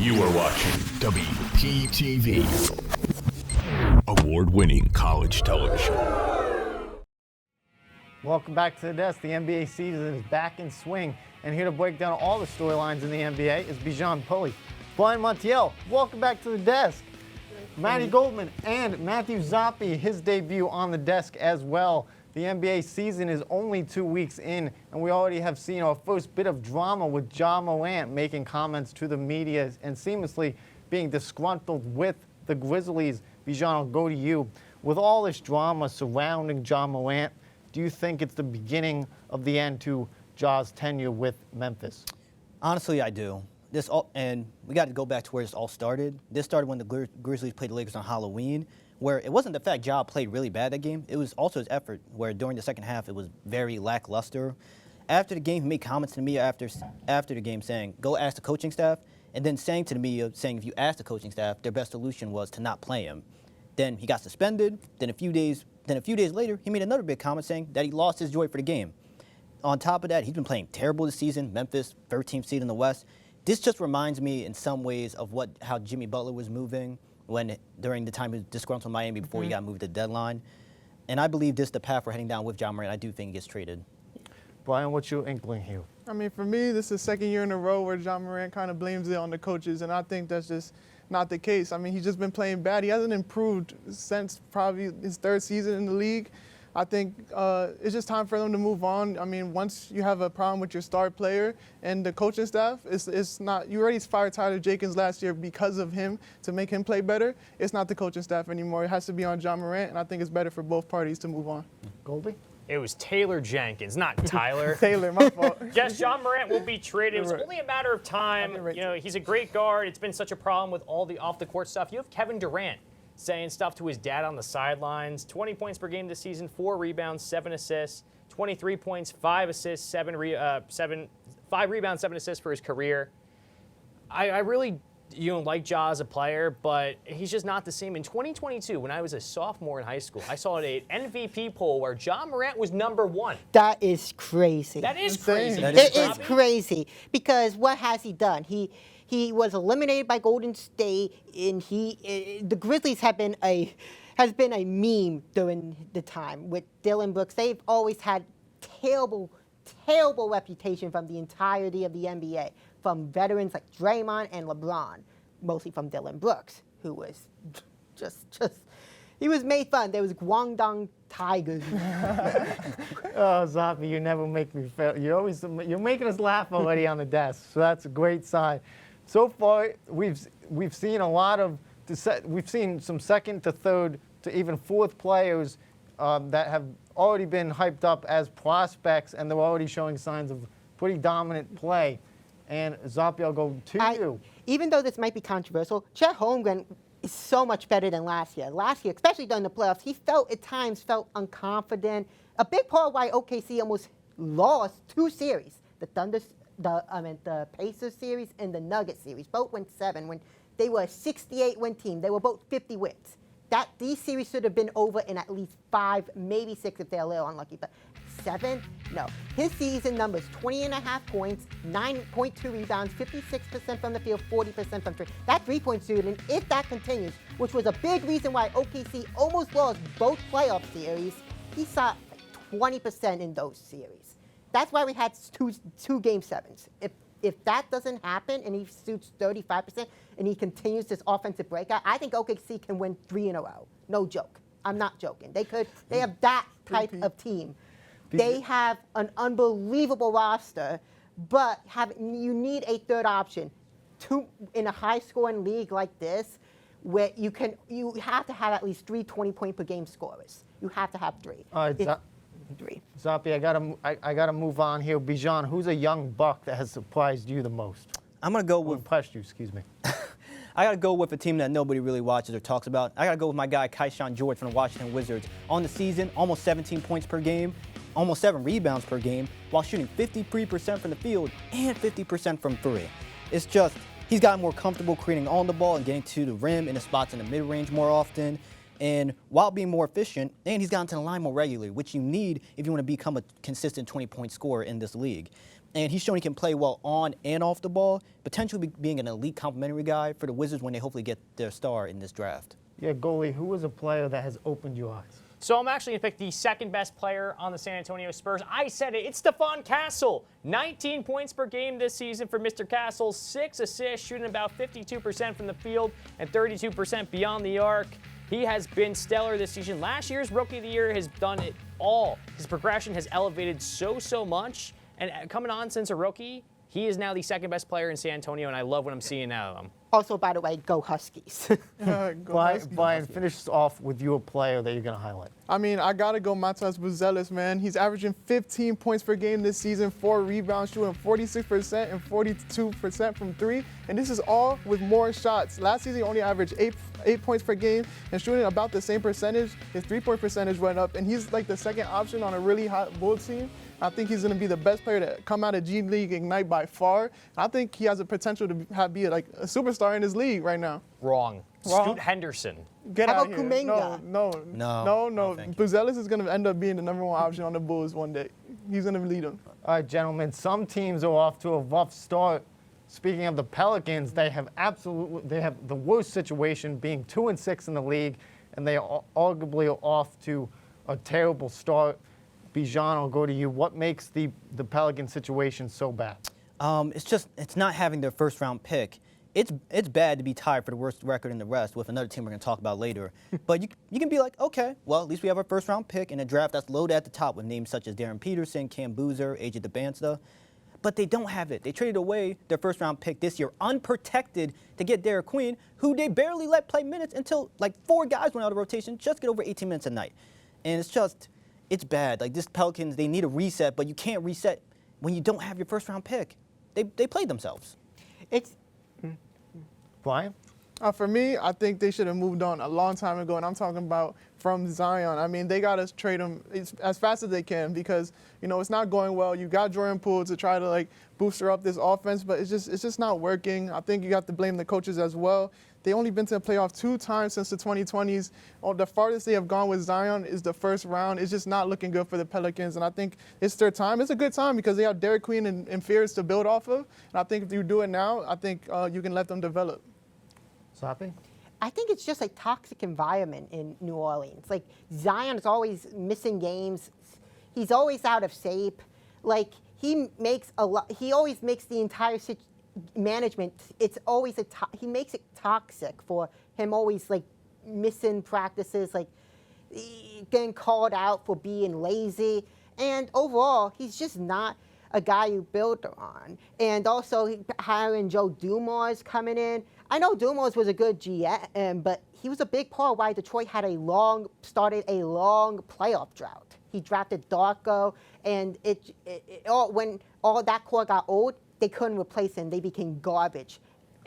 You are watching WPTV, award-winning college television. Welcome back to the desk. The NBA season is back in swing, and here to break down all the storylines in the NBA is Bijan Pulley. Brian Montiel, welcome back to the desk. Matty Goldman and Matthew Zoppi, his debut on the desk as well. The NBA season is only 2 weeks in, and we already have seen our first bit of drama with JA Morant making comments to the media and seamlessly being disgruntled with the Grizzlies. Bijan, I'll go to you. With all this drama surrounding JA Morant, do you think it's the beginning of the end to Ja's tenure with Memphis? Honestly, I do. And we got to go back to where this all started. This started when the Grizzlies played the Lakers on Halloween, where it wasn't the fact Ja played really bad that game. It was also his effort, where during the second half it was very lackluster. After the game, he made comments to the media after the game saying, go ask the coaching staff, and then saying to the media, saying if you ask the coaching staff, their best solution was to not play him. Then he got suspended. Then a few days later, he made another big comment saying that he lost his joy for the game. On top of that, he's been playing terrible this season. Memphis, 13th seed in the West. This just reminds me in some ways of how Jimmy Butler was moving during the time he was disgruntled in Miami before he got moved to the deadline. And I believe this is the path we're heading down with Ja Morant. I do think he gets traded. Brian, what's your inkling here? I mean, for me, this is the second year in a row where Ja Morant kind of blames it on the coaches, and I think that's just not the case. I mean, he's just been playing bad. He hasn't improved since probably his third season in the league. I think it's just time for them to move on. I mean, once you have a problem with your star player and the coaching staff, it's not. You already fired Tyler Jenkins last year because of him to make him play better. It's not the coaching staff anymore. It has to be on Ja Morant, and I think it's better for both parties to move on. Goldie? It was Taylor Jenkins, not Tyler. Taylor, my fault. Yes, Ja Morant will be traded. It was only a matter of time. Right. You know, he's a great guard. It's been such a problem with all the off-the-court stuff. You have Kevin Durant saying stuff to his dad on the sidelines. 20 points per game this season, 4 rebounds, 7 assists, 23 points, 5 assists, 5 rebounds, 7 assists for his career. I really like Ja as a player, but he's just not the same. In 2022, when I was a sophomore in high school, I saw an MVP poll where Ja Morant was #1. That is crazy. That is crazy. It is crazy because what has he done? He was eliminated by Golden State, and the Grizzlies has been a meme during the time with Dillon Brooks. They've always had terrible reputation from the entirety of the NBA, from veterans like Draymond and LeBron, mostly from Dillon Brooks, who was he was made fun. There was Guangdong Tigers. Oh, Zoppi, you never make me fail. You're making us laugh already on the desk, so that's a great sign. So far, we've seen we've seen some second to third to even fourth players that have already been hyped up as prospects, and they're already showing signs of pretty dominant play. And Zoppi, I'll go to you. Even though this might be controversial, Chet Holmgren is so much better than last year. Last year, especially during the playoffs, he at times felt unconfident. A big part of why OKC almost lost 2 series, the Pacers series and the Nuggets series. Both went 7 when they were a 68-win team. They were both 50 wins. These series should have been over in at least 5, maybe 6 if they're a little unlucky. But 7? No. His season numbers, 20.5 points, 9.2 rebounds, 56% from the field, 40% from 3. That 3-point shooting, if that continues, which was a big reason why OKC almost lost both playoff series, he saw 20% in those series. That's why we had two Game 7s. If that doesn't happen and he shoots 35% and he continues this offensive breakout, I think OKC can win 3 in a row. No joke. I'm not joking. They have that type of team. They have an unbelievable roster, but you need a third option. In a high-scoring league like this, where you have to have at least 3 20-point per game scorers. You have to have 3. All right, 3. Zoppi, I gotta move on here. Bijan, who's a young buck that has surprised you the most? I'm gonna go with. Impressed you, excuse me. I gotta go with a team that nobody really watches or talks about. I gotta go with my guy Keyshawn George from the Washington Wizards. On the season, almost 17 points per game, almost 7 rebounds per game, while shooting 53% from the field and 50% from 3. It's just he's gotten more comfortable creating on the ball and getting to the rim in the spots in the mid-range more often. And while being more efficient, and he's gotten to the line more regularly, which you need if you want to become a consistent 20-point scorer in this league. and he's shown he can play well on and off the ball, potentially being an elite complementary guy for the Wizards when they hopefully get their star in this draft. Yeah, goalie, who was a player that has opened your eyes? So I'm actually going to pick the second best player on the San Antonio Spurs. I said it. It's Stephon Castle. 19 points per game this season for Mr. Castle. 6 assists, shooting about 52% from the field and 32% beyond the arc. He has been stellar this season. Last year's Rookie of the Year has done it all. His progression has elevated so much. And coming on since a rookie, he is now the second best player in San Antonio, and I love what I'm seeing out of him. Also, by the way, go Huskies. Brian, finish off with your player that you're going to highlight. I mean, I got to go Matas Buzelis, man. He's averaging 15 points per game this season, 4 rebounds, shooting 46% and 42% from 3. And this is all with more shots. Last season, he only averaged 8 points per game and shooting about the same percentage. His three-point percentage went up, and he's like the second option on a really hot Bulls team. I think he's going to be the best player to come out of G League Ignite by far. I think he has the potential to be like a superstar in his league right now. Wrong. Scoot Henderson. Get How out about here. Kuminga? No. thank you. Buzelis is going to end up being the number 1 option on the Bulls one day. He's going to lead them. All right, gentlemen, some teams are off to a rough start. Speaking of the Pelicans, they have the worst situation, being 2-6 in the league, and they are arguably off to a terrible start. Bijan, I'll go to you. What makes the Pelican situation so bad? It's not having their first round pick. It's bad to be tied for the worst record in the West with another team we're going to talk about later. But you can be like, okay, well, at least we have our first round pick in a draft that's loaded at the top with names such as Darren Peterson, Cam Boozer, AJ DeBansta. But they don't have it. They traded away their first round pick this year unprotected to get Derek Queen, who they barely let play minutes until like 4 guys went out of rotation, just get over 18 minutes a night. And it's bad. Like this Pelicans, they need a reset, but you can't reset when you don't have your first round pick. They played themselves. Brian? For me, I think they should have moved on a long time ago, and I'm talking about from Zion. I mean, they got to trade him as fast as they can because, it's not going well. You got Jordan Poole to try to, booster up this offense, but it's just not working. I think you got to blame the coaches as well. They only been to the playoff 2 times since the 2020s. The farthest they have gone with Zion is the first round. It's just not looking good for the Pelicans, and I think it's their time. It's a good time because they have Derek Queen and Fears to build off of, and I think if you do it now, I think you can let them develop. Zoppi? I think it's just a toxic environment in New Orleans. Like, Zion is always missing games. He's always out of shape. He always makes the entire management, it's always he makes it toxic for him, always missing practices, getting called out for being lazy. And overall, he's just not a guy you build on. And also hiring Joe Dumars coming in. I know Dumars was a good GM, but he was a big part of why Detroit had started a long playoff drought. He drafted Darko, and when all that core got old, they couldn't replace him. They became garbage.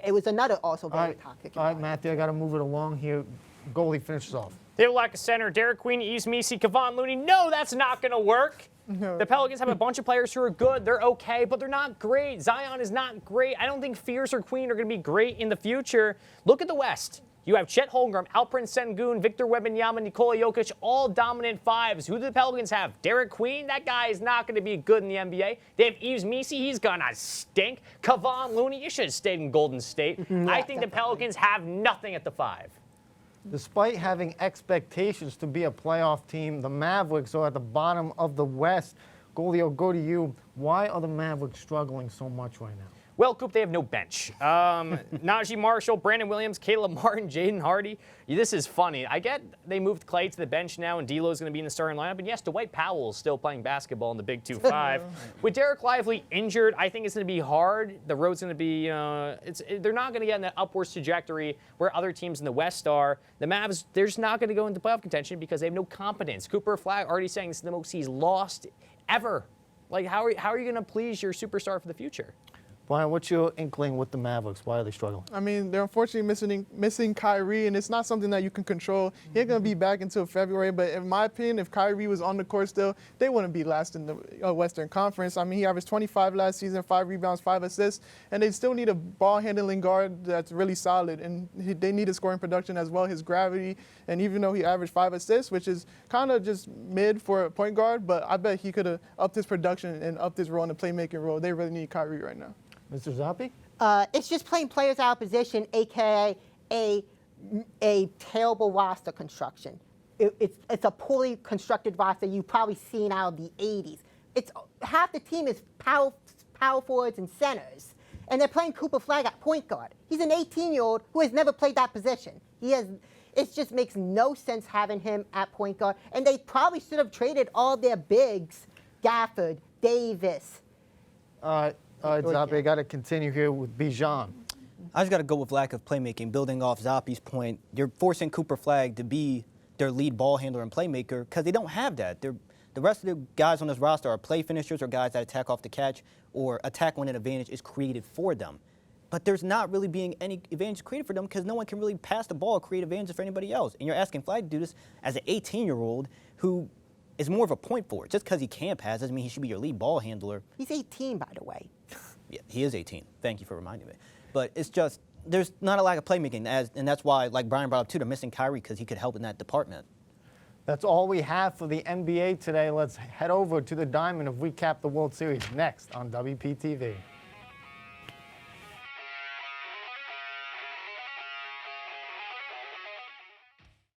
It was another also very toxic. All right, Matthew, I got to move it along here. Goalie finishes off. They lack a center. Derek Queen, Yves Missi, Kevon Looney. No, that's not going to work. No. The Pelicans have a bunch of players who are good. They're okay, but they're not great. Zion is not great. I don't think Fears or Queen are going to be great in the future. Look at the West. You have Chet Holmgren, Alperen Sengun, Victor Wembanyama, Nikola Jokic, all dominant 5s. Who do the Pelicans have? Derek Queen? That guy is not going to be good in the NBA. They have Yves Missi. He's going to stink. Kevon Looney, you should have stayed in Golden State. I think the Pelicans have nothing at the 5. Despite having expectations to be a playoff team, the Mavericks are at the bottom of the West. Goalie, I'll go to you. Why are the Mavericks struggling so much right now? Well, Coop, they have no bench. Najee Marshall, Brandon Williams, Caleb Martin, Jaden Hardy. This is funny. I get they moved Clay to the bench now, and D'Lo's going to be in the starting lineup. And yes, Dwight Powell is still playing basketball in the Big 2-5. With Derek Lively injured, I think it's going to be hard. The road's going to be, they're not going to get in that upwards trajectory where other teams in the West are. The Mavs, they're just not going to go into playoff contention because they have no competence. Cooper Flag already saying this is the most he's lost ever. How are you going to please your superstar for the future? Brian, what's your inkling with the Mavericks? Why are they struggling? I mean, they're unfortunately missing Kyrie, and it's not something that you can control. He ain't going to be back until February, but in my opinion, if Kyrie was on the court still, they wouldn't be last in the Western Conference. I mean, he averaged 25 last season, 5 rebounds, 5 assists, and they still need a ball-handling guard that's really solid, and they need a scoring production as well, his gravity, and even though he averaged 5 assists, which is kind of just mid for a point guard, but I bet he could have upped his production and upped his role in the playmaking role. They really need Kyrie right now. Mr. Zoppi? It's just playing players out of position, aka a terrible roster construction. It's a poorly constructed roster you've probably seen out of the 80s. It's half the team is power forwards and centers, and they're playing Cooper Flag at point guard. He's an 18-year-old who has never played that position. It just makes no sense having him at point guard, and they probably should have traded all their bigs, Gafford, Davis. All right, Zoppi, I got to continue here with Bijan. I just got to go with lack of playmaking. Building off Zoppi's point, you're forcing Cooper Flag to be their lead ball handler and playmaker because they don't have that. The rest of the guys on this roster are play finishers or guys that attack off the catch or attack when an advantage is created for them. But there's not really being any advantage created for them because no one can really pass the ball or create advantages for anybody else. And you're asking Flag to do this as an 18-year-old who is more of a point forward. Just because he can pass doesn't mean he should be your lead ball handler. He's 18, by the way. Yeah, he is 18. Thank you for reminding me. But it's just, there's not a lack of playmaking, and that's why, like Brian brought up too, they're missing Kyrie because he could help in that department. That's all we have for the NBA today. Let's head over to the Diamond and recap the World Series next on WPTV.